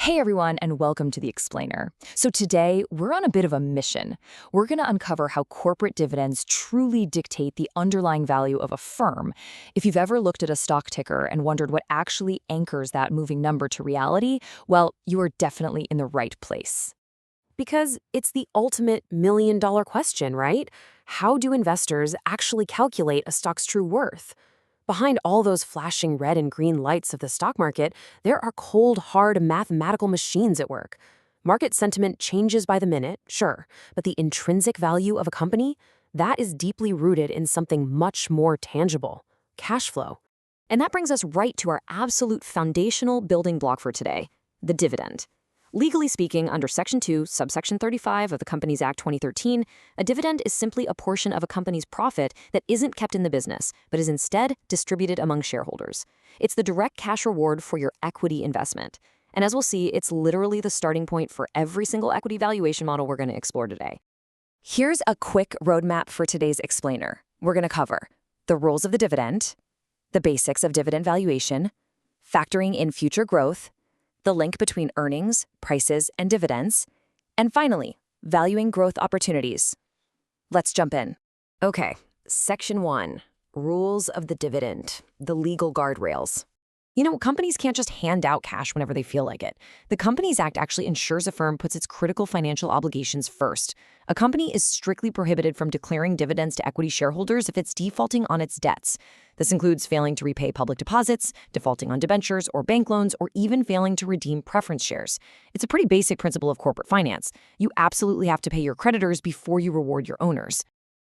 Hey everyone, and welcome to The Explainer. So today, we're on a bit of a mission. We're going to uncover how corporate dividends truly dictate the underlying value of a firm. If you've ever looked at a stock ticker and wondered what actually anchors that moving number to reality, well, you are definitely in the right place. Because it's the ultimate million-dollar question, right? How do investors actually calculate a stock's true worth? Behind all those flashing red and green lights of the stock market, there are cold, hard mathematical machines at work. Market sentiment changes by the minute, sure, but the intrinsic value of a company, that is deeply rooted in something much more tangible: cash flow. And that brings us right to our absolute foundational building block for today: the dividend. Legally speaking, under Section 2, subsection 35 of the Companies Act 2013, a dividend is simply a portion of a company's profit that isn't kept in the business, but is instead distributed among shareholders. It's the direct cash reward for your equity investment. And as we'll see, it's literally the starting point for every single equity valuation model we're going to explore today. Here's a quick roadmap for today's explainer. We're going to cover the rules of the dividend, the basics of dividend valuation, factoring in future growth, the link between earnings, prices, and dividends, and finally, valuing growth opportunities. Let's jump in. Okay, Section 1, Rules of the Dividend, the legal guardrails. Companies can't just hand out cash whenever they feel like it. The Companies Act actually ensures a firm puts its critical financial obligations first. A company is strictly prohibited from declaring dividends to equity shareholders if it's defaulting on its debts. This includes failing to repay public deposits, defaulting on debentures or bank loans, or even failing to redeem preference shares. It's a pretty basic principle of corporate finance. You absolutely have to pay your creditors before you reward your owners.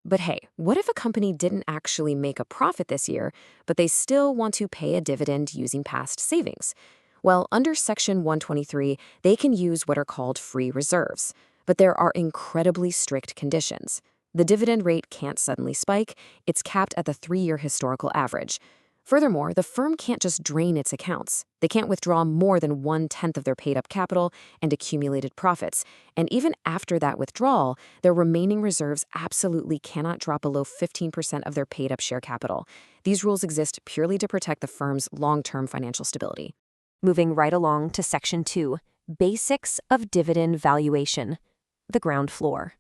But hey, what if a company didn't actually make a profit this year, but they still want to pay a dividend using past savings? Well, under Section 123, they can use what are called free reserves. But there are incredibly strict conditions. The dividend rate can't suddenly spike. It's capped at the 3-year historical average. Furthermore, the firm can't just drain its accounts. They can't withdraw more than 1/10 of their paid-up capital and accumulated profits. And even after that withdrawal, their remaining reserves absolutely cannot drop below 15% of their paid-up share capital. These rules exist purely to protect the firm's long-term financial stability. Moving right along to Section 2, Basics of Dividend Valuation, the ground floor.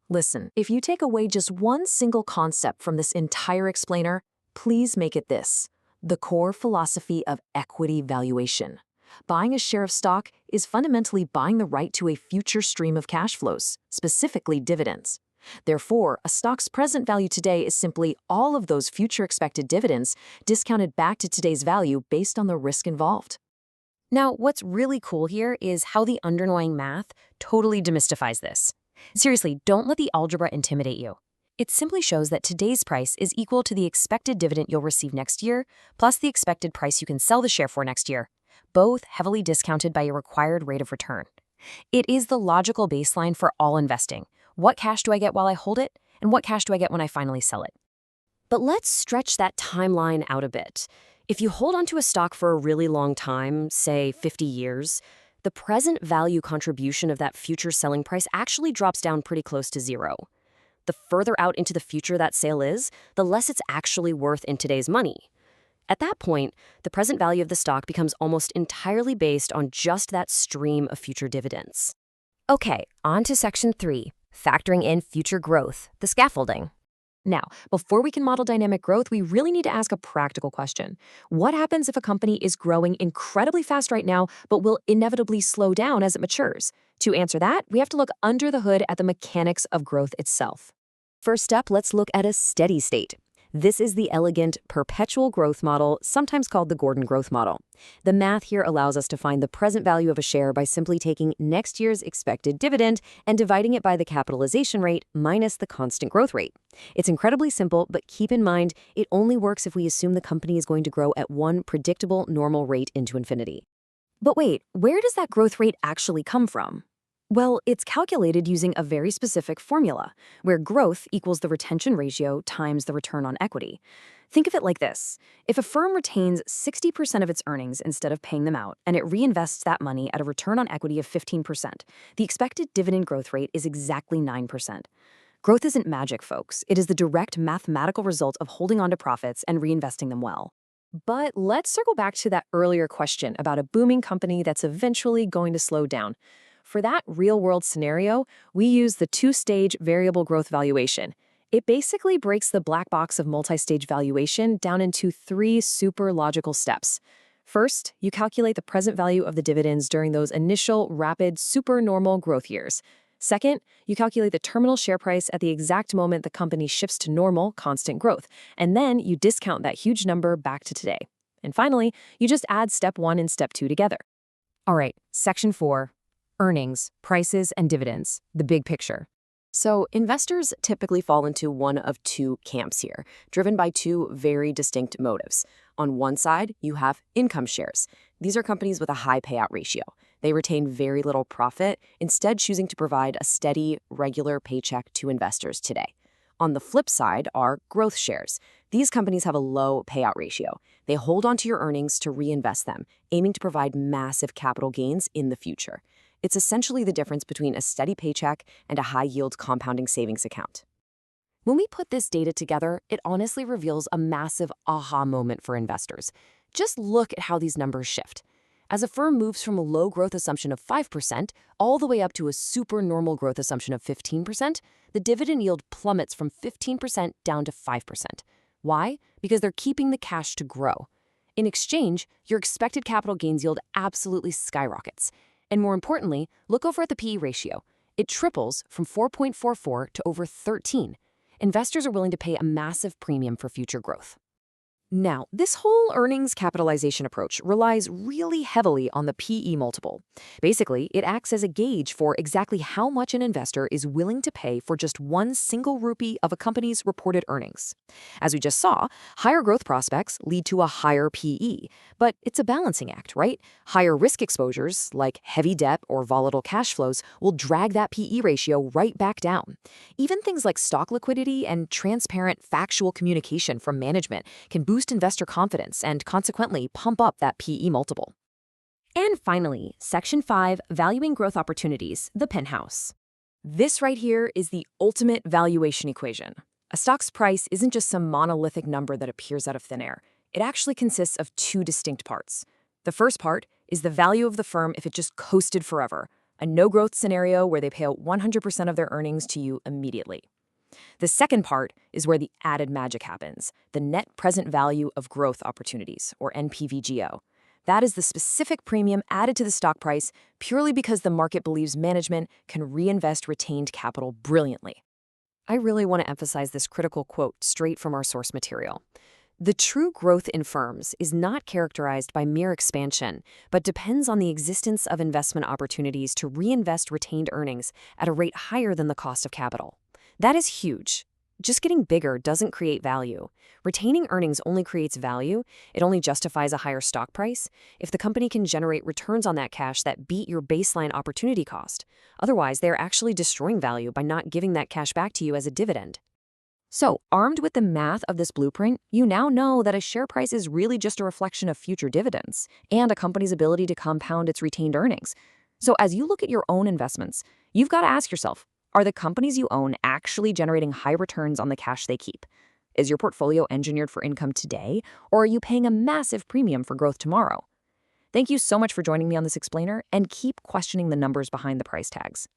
Listen, if you take away just one single concept from this entire explainer, please make it this: the core philosophy of equity valuation. Buying a share of stock is fundamentally buying the right to a future stream of cash flows, specifically dividends. Therefore, a stock's present value today is simply all of those future expected dividends discounted back to today's value based on the risk involved. Now, what's really cool here is how the underlying math totally demystifies this. Seriously, don't let the algebra intimidate you. It simply shows that today's price is equal to the expected dividend you'll receive next year, plus the expected price you can sell the share for next year, both heavily discounted by your required rate of return. It is the logical baseline for all investing. What cash do I get while I hold it, and what cash do I get when I finally sell it? But let's stretch that timeline out a bit. If you hold onto a stock for a really long time, say 50 years, the present value contribution of that future selling price actually drops down pretty close to zero. The further out into the future that sale is, the less it's actually worth in today's money. At that point, the present value of the stock becomes almost entirely based on just that stream of future dividends. Okay, on to Section 3, factoring in future growth, the scaffolding. Now, before we can model dynamic growth, we really need to ask a practical question. What happens if a company is growing incredibly fast right now, but will inevitably slow down as it matures? To answer that, we have to look under the hood at the mechanics of growth itself. First up, let's look at a steady state. This is the elegant perpetual growth model, sometimes called the Gordon growth model. The math here allows us to find the present value of a share by simply taking next year's expected dividend and dividing it by the capitalization rate minus the constant growth rate. It's incredibly simple, but keep in mind, it only works if we assume the company is going to grow at one predictable normal rate into infinity. But wait, where does that growth rate actually come from? Well, it's calculated using a very specific formula, where growth equals the retention ratio times the return on equity. Think of it like this. If a firm retains 60% of its earnings instead of paying them out, and it reinvests that money at a return on equity of 15%, the expected dividend growth rate is exactly 9%. Growth isn't magic, folks. It is the direct mathematical result of holding on to profits and reinvesting them well. But let's circle back to that earlier question about a booming company that's eventually going to slow down. For that real-world scenario, we use the two-stage variable growth valuation. It basically breaks the black box of multi-stage valuation down into three super logical steps. First, you calculate the present value of the dividends during those initial, rapid, supernormal growth years. Second, you calculate the terminal share price at the exact moment the company shifts to normal, constant growth, and then you discount that huge number back to today. And finally, you just add step 1 and step 2 together. All right, section 4, earnings, prices, and dividends, the big picture. So investors typically fall into one of two camps here, driven by two very distinct motives. On one side, you have income shares. These are companies with a high payout ratio. They retain very little profit, instead choosing to provide a steady, regular paycheck to investors today. On the flip side are growth shares. These companies have a low payout ratio. They hold onto your earnings to reinvest them, aiming to provide massive capital gains in the future. It's essentially the difference between a steady paycheck and a high-yield compounding savings account. When we put this data together, it honestly reveals a massive aha moment for investors. Just look at how these numbers shift. As a firm moves from a low growth assumption of 5% all the way up to a supernormal growth assumption of 15%, the dividend yield plummets from 15% down to 5%. Why? Because they're keeping the cash to grow. In exchange, your expected capital gains yield absolutely skyrockets. And more importantly, look over at the PE ratio. It triples from 4.44 to over 13. Investors are willing to pay a massive premium for future growth. Now, this whole earnings capitalization approach relies really heavily on the PE multiple. Basically, it acts as a gauge for exactly how much an investor is willing to pay for just one single rupee of a company's reported earnings. As we just saw, higher growth prospects lead to a higher PE, but it's a balancing act, right? Higher risk exposures, like heavy debt or volatile cash flows, will drag that PE ratio right back down. Even things like stock liquidity and transparent, factual communication from management can boost investor confidence and consequently pump up that PE multiple. And finally, Section 5, Valuing Growth Opportunities, the penthouse. This right here is the ultimate valuation equation. A stock's price isn't just some monolithic number that appears out of thin air. It actually consists of two distinct parts. The first part is the value of the firm if it just coasted forever, a no-growth scenario where they pay out 100% of their earnings to you immediately. The second part is where the added magic happens, the net present value of growth opportunities, or NPVGO. That is the specific premium added to the stock price purely because the market believes management can reinvest retained capital brilliantly. I really want to emphasize this critical quote straight from our source material. The true growth in firms is not characterized by mere expansion, but depends on the existence of investment opportunities to reinvest retained earnings at a rate higher than the cost of capital. That is huge. Just getting bigger doesn't create value. Retaining earnings only creates value. It only justifies a higher stock price if the company can generate returns on that cash that beat your baseline opportunity cost. Otherwise, they're actually destroying value by not giving that cash back to you as a dividend. So, armed with the math of this blueprint, you now know that a share price is really just a reflection of future dividends and a company's ability to compound its retained earnings. So, as you look at your own investments, you've got to ask yourself, are the companies you own actually generating high returns on the cash they keep? Is your portfolio engineered for income today, or are you paying a massive premium for growth tomorrow? Thank you so much for joining me on this explainer, and keep questioning the numbers behind the price tags.